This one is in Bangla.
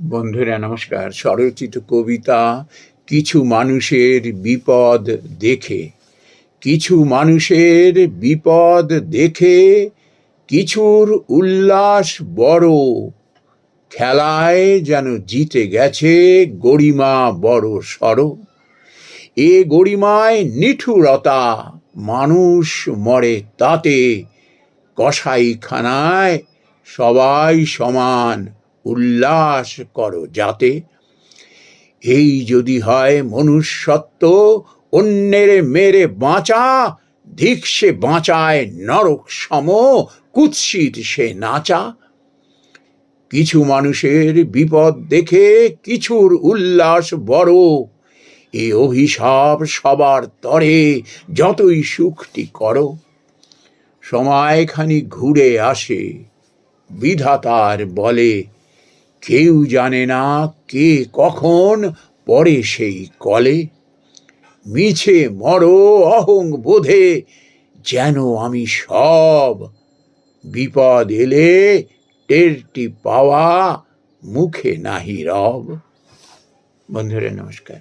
বন্ধুরা নমস্কার। স্বরচিত কবিতা কিছু মানুষের বিপদ দেখে। কিছু মানুষের বিপদ দেখে কিছুর উল্লাস বড়, খেলায় যেন জিতে গেছে গরিমা বড় সড়। এ গরিমায় নিঠুরতা, মানুষ মরে তাতে, কসাইখানায় সবাই সমান, উল্লাস করো যাতে। এই যদি হয় মনুষ্যত্ব, অন্যের মেরে বাঁচা, ধিক সে বাঁচায় নরক সম, কুৎসিত সে নাচা। কিছু মানুষের বিপদ দেখে কিছুর উল্লাস বড়, এ অভিশাপ সবার তরে, যতই সুখটি করো। সময়খানি ঘুরে আসে, বিধাতার বলে, কেউ জানে না কে কখন পড়ে সেই কলে। মিছে মরো অহং বোধে, যেন আমি সব, বিপদ এলে টেরটি পাওয়া মুখে নাহি রব। বন্ধুরা নমস্কার।